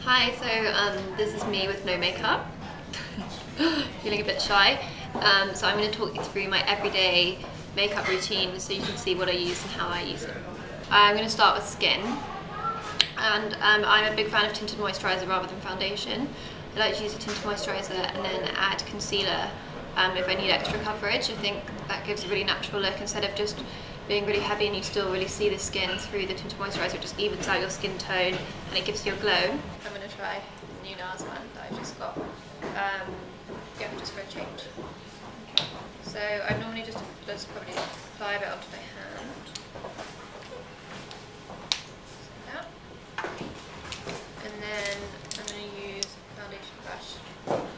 Hi, so this is me with no makeup, feeling a bit shy. So I'm going to talk you through my everyday makeup routine so you can see what I use and how I use it. I'm going to start with skin, and I'm a big fan of tinted moisturiser rather than foundation. I like to use a tinted moisturiser and then add concealer if I need extra coverage. I think that gives a really natural look instead of just being really heavy and you still really see the skin through the tinted moisturiser. It just evens out your skin tone and it gives you a glow. I'm going to try the new NARS one that I just got, just for a change. So I normally just probably apply a bit onto my hand. Like that. And then I'm going to use a foundation brush.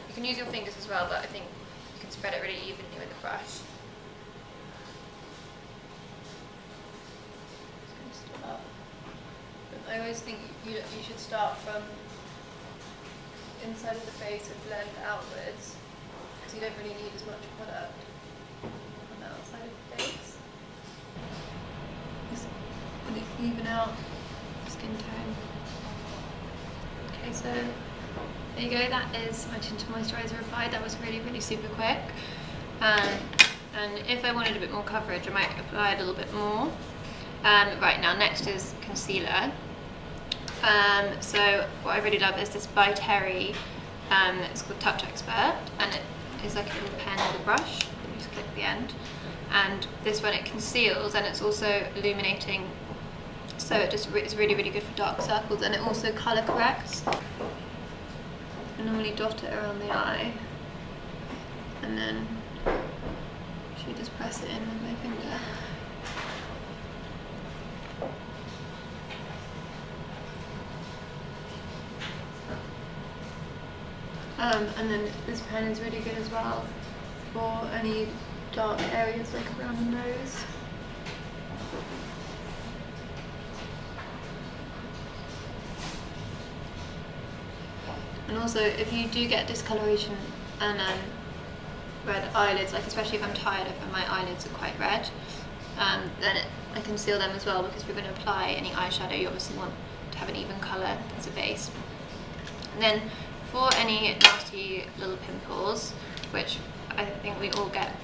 You can use your fingers as well, but I think you can spread it really evenly with the brush. I always think you should start from inside of the face and blend outwards, because you don't really need as much product on the outside of the face. Just really even out skin tone. Okay, so there you go, that is my tinted moisturiser applied. That was really super quick. And if I wanted a bit more coverage, I might apply a little bit more. Right, now next is concealer. So what I really love is this by Terry, it's called Touch Expert, and it is like a little pen with a brush. You just click the end, and this one it conceals and it's also illuminating, so it's really good for dark circles, and it also colour corrects. I normally dot it around the eye and then actually just press it in with my finger. And then this pen is really good as well for any dark areas like around the nose. And also, if you do get discoloration and red eyelids, like especially if I'm tired, if my eyelids are quite red, then I conceal them as well, because if you're going to apply any eyeshadow, you obviously want to have an even colour as a base. And then for any nasty little pimples, which I think we all get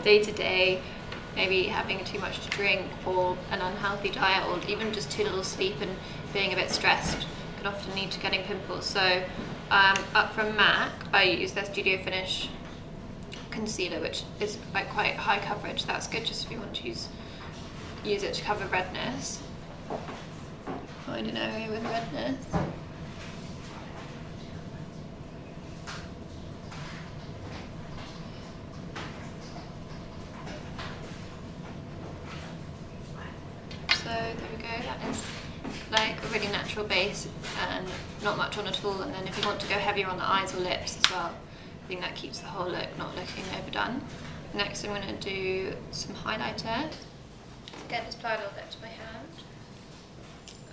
day to day, maybe having too much to drink or an unhealthy diet or even just too little sleep and being a bit stressed can often lead to getting pimples. So up from MAC, I use their Studio Finish concealer, which is like quite high coverage. That's good just if you want to use it to cover redness. Find an area with redness. So there we go, that is like a really natural base and not much on at all. And then if you want to go heavier on the eyes or lips as well, I think that keeps the whole look not looking overdone. Next I'm going to do some highlighter. Again, just apply a little bit to my hand.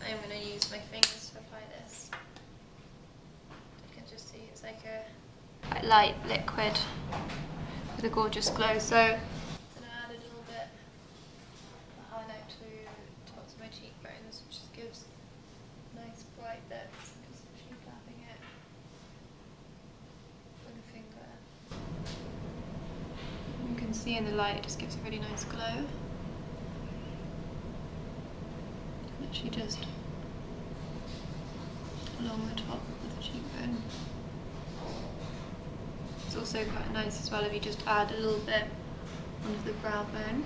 I'm going to use my fingers to apply this. You can just see it's like a quite light liquid with a gorgeous glow. So I'm going to add a little bit of highlight to the tops of my cheekbones, which just gives nice bright lips. I'm just actually dabbing it with a finger. You can see in the light it just gives a really nice glow. Literally just along the top of the cheekbone. It's also quite nice as well if you just add a little bit onto the brow bone.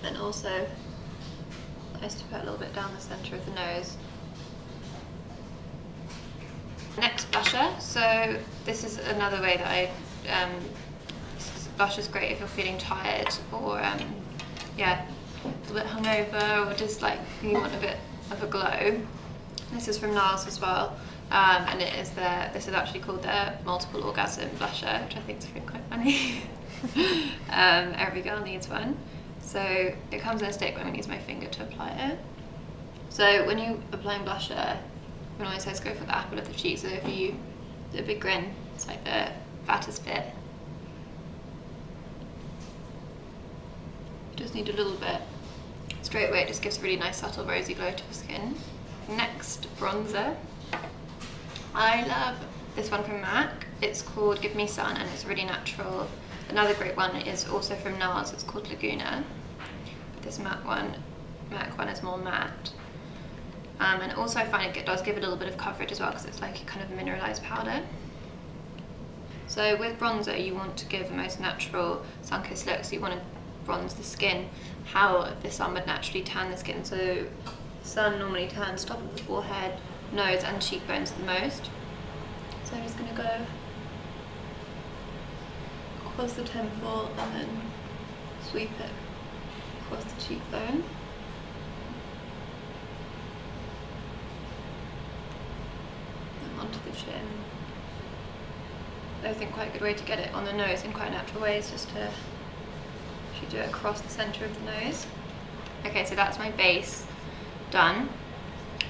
And also nice to put a little bit down the centre of the nose. Next, blusher. So this is another way that blush is great if you're feeling tired or yeah, a little bit hungover, or just like you want a bit of a glow. This is from NARS as well, and this is actually called their multiple orgasm blusher, which I think is quite funny. Every girl needs one. So it comes in a stick, but I'm going to use my finger to apply it. So when you're applying blusher, everyone always says go for the apple of the cheek. So if you do a big grin, it's like the fattest bit. You just need a little bit. Straight away it just gives a really nice subtle rosy glow to the skin. next bronzer. I love this one from MAC. It's called Give Me Sun and it's really natural. Another great one is also from NARS, it's called Laguna. But this MAC one is more matte. And also I find it does give a little bit of coverage as well because it's like a kind of mineralized powder. So with bronzer you want to give the most natural sun-kissed look, so you want to bronze the skin how the sun would naturally tan the skin. So sun normally tans top of the forehead, nose and cheekbones the most. So I'm just going to go across the temple and then sweep it across the cheekbone. And onto the chin. I think quite a good way to get it on the nose in quite natural ways, just to actually do it across the centre of the nose. Okay, so that's my base done.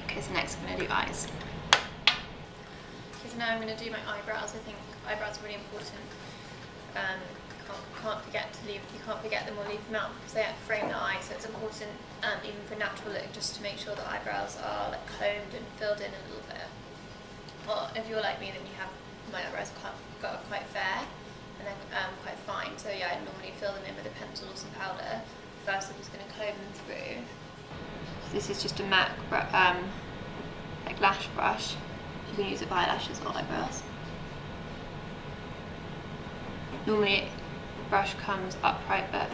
Okay, so next I'm going to do eyes. Okay, so now I'm going to do my eyebrows. I think eyebrows are really important. You can't forget them or leave them out because they frame the eye, so it's important even for natural look just to make sure the eyebrows are like combed and filled in a little bit. Or if you're like me, then you have my eyebrows got quite fair and then quite fine, so yeah, I normally fill them in with a pencil or some powder. First I'm just going to comb them through. So this is just a MAC like lash brush. You can use it for eyelashes or eyebrows. Normally the brush comes upright, but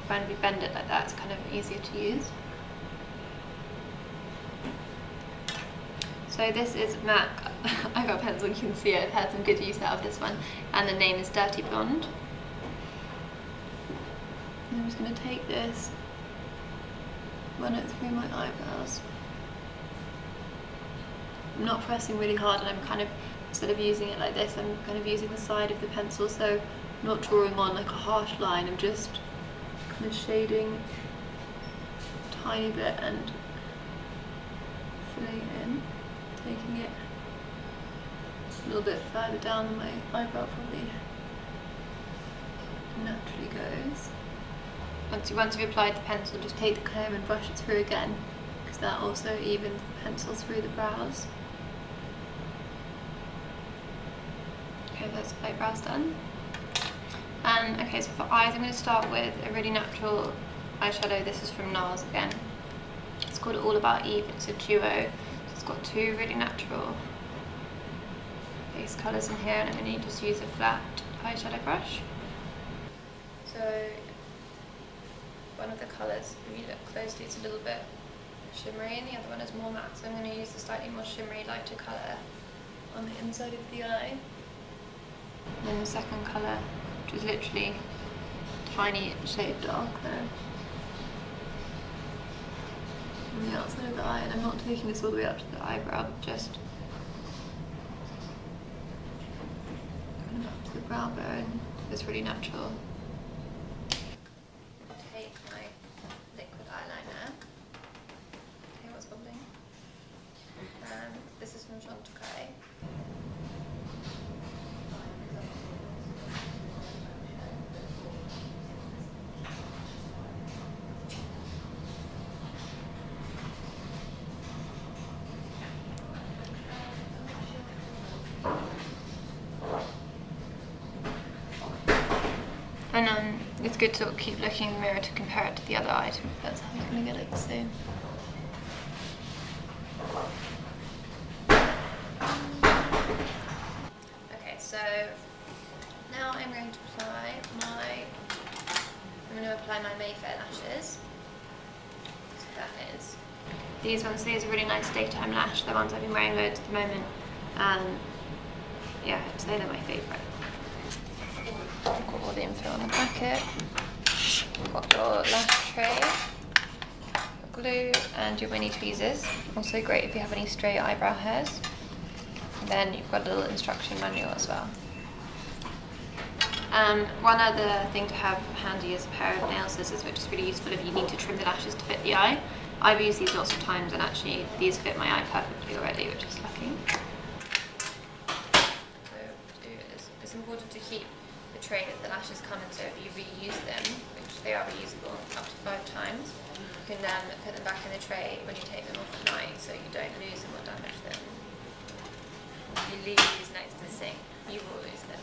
when we bend it like that it's kind of easier to use. So this is MAC, I got a pencil, you can see I've had some good use out of this one, and the name is Dirty Blonde. And I'm just going to take this, run it through my eyebrows. I'm not pressing really hard, and I'm kind of, instead of using it like this, I'm kind of using the side of the pencil, so I'm not drawing on like a harsh line, I'm just kind of shading a tiny bit and filling it in. Taking it a little bit further down than my eyebrow probably naturally goes. Once you've applied the pencil, just take the comb and brush it through again, because that also evens the pencil through the brows. Okay, those eyebrows done. Okay, so for eyes I'm going to start with a really natural eyeshadow. This is from NARS again. It's called All About Eve. It's a duo. It's got two really natural base colours in here, and I'm going to just use a flat eyeshadow brush. So one of the colours, if you look closely, it's a little bit shimmery and the other one is more matte, so I'm going to use the slightly more shimmery, lighter colour on the inside of the eye. And then the second colour, which is literally a tiny shade darker on the outside of the eye, and I'm not taking this all the way up to the eyebrow, but just kind of up to the brow bone. It's really natural. Take my liquid eyeliner. Okay, what's bubbling? This is from Chantecaille. And it's good to keep looking in the mirror to compare it to the other item. That's how you're going to get it the same. Okay, so now I'm going to apply my Mayfair lashes. So that is these ones. These are really nice daytime lash. The ones I've been wearing loads at the moment. Yeah, I'd say they're my favourite. I've got all the info on the packet. You've got your lash tray, your glue, and your mini tweezers. Also great if you have any stray eyebrow hairs. And then you've got a little instruction manual as well. One other thing to have handy is a pair of nail scissors, which is really useful if you need to trim the lashes to fit the eye. I've used these lots of times, and actually these fit my eye perfectly already, which is lucky. So it's important to keep the tray that the lashes come in, so if you reuse them, which they are reusable up to 5 times. You can then put them back in the tray when you take them off at night, so you don't lose them or damage them. If you leave these next to the sink, you will lose them.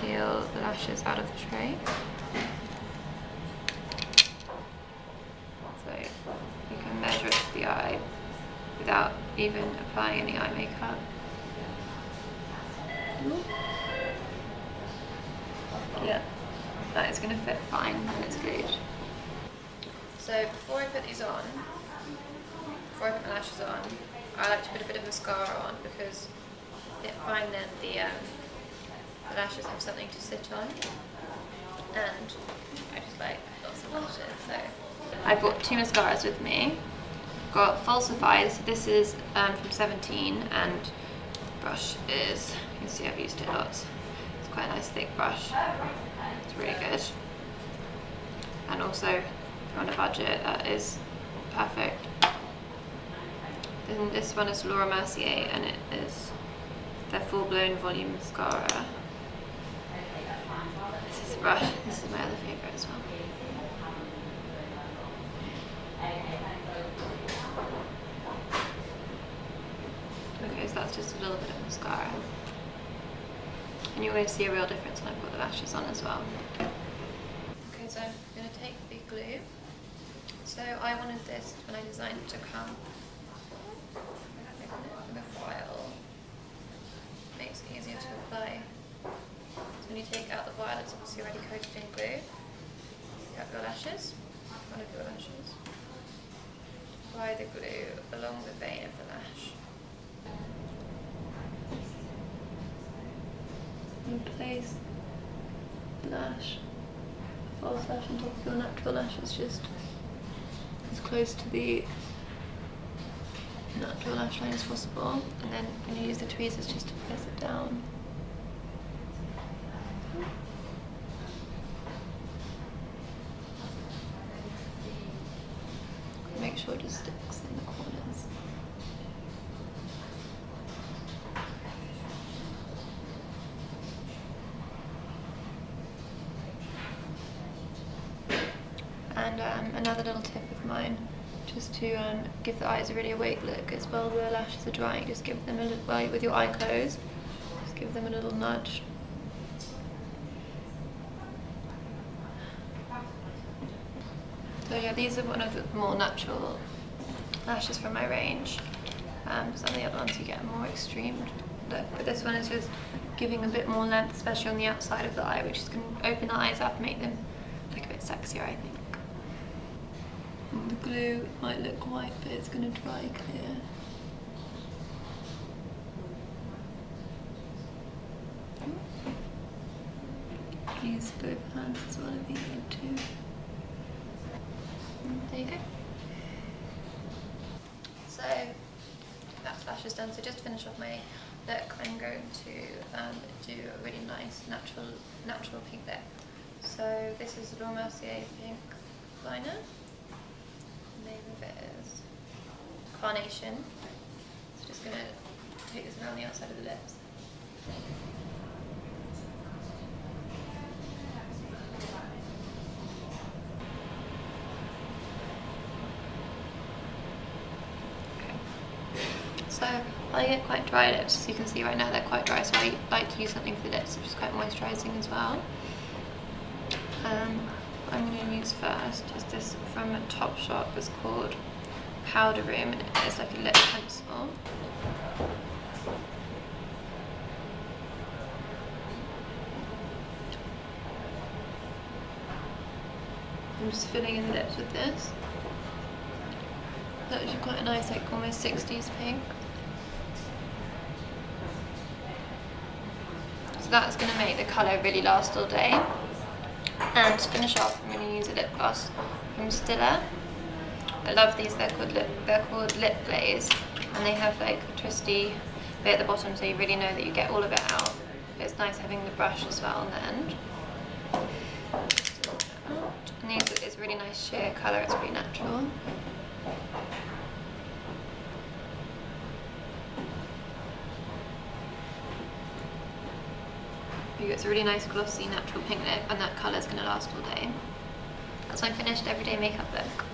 Peel the lashes out of the tray. So you can measure it to the eye without even applying any eye makeup. Yeah, that is going to fit fine and it's good. So before I put these on, before I put my lashes on, I like to put a bit of mascara on because I find then the lashes have something to sit on, and I just like lots of lashes. So I've got 2 mascaras with me. I've got Falsified, so this is from 17, and brush is, you can see I've used it lots. It's quite a nice thick brush. It's really good. And also, if you're on a budget, that is perfect. Then this one is Laura Mercier, and it is their Full Blown Volume Mascara. This is a brush. This is my other favourite as well. Okay, so that's just a little bit of mascara. And you're going to see a real difference when I've got the lashes on as well. Okay, so I'm going to take the glue. So I wanted this, when I designed it, to come with a file. Makes it easier to apply. So when you take out the vial, it's obviously already coated in glue. You have your lashes, one of your lashes. Apply the glue along the vein of the lash. And place the lash, false lash on top of your natural lashes, just as close to the natural lash line as possible. And then when you use the tweezers, just to press it down. Make sure it just sticks in the corners. And another little tip of mine, just to give the eyes a really awake look, is while the lashes are drying, just give them a little, well, with your eye closed, just give them a little nudge. So yeah, these are one of the more natural lashes from my range. Some of the other ones you get a more extreme look, but this one is just giving a bit more length, especially on the outside of the eye, which is going to open the eyes up and make them look a bit sexier, I think. And the glue might look white, but it's going to dry clear. Use both hands as well if you need to. There you go. So that's lashes done. So just to finish off my look, I'm going to do a really nice natural pink lip. So this is Laura Mercier pink liner. The name of it is Carnation. So just going to take this around the outside of the lips. So I get quite dry lips, as you can see right now they're quite dry, so I like to use something for the lips which is quite moisturising as well. What I'm going to use first is this from Topshop. It's called Powder Room, and it's like a lip pencil. I'm just filling in the lips with this. It's actually quite a nice, like almost 60s pink. So that's going to make the colour really last all day. And to finish off, I'm going to use a lip gloss from Stila. I love these, they're called Lip Glaze, and they have like a twisty bit at the bottom, so you really know that you get all of it out. But it's nice having the brush as well on the end. And it's a really nice sheer colour, it's really natural. you. It's a really nice glossy natural pink lip, and that colour's going to last all day. That's my finished everyday makeup look.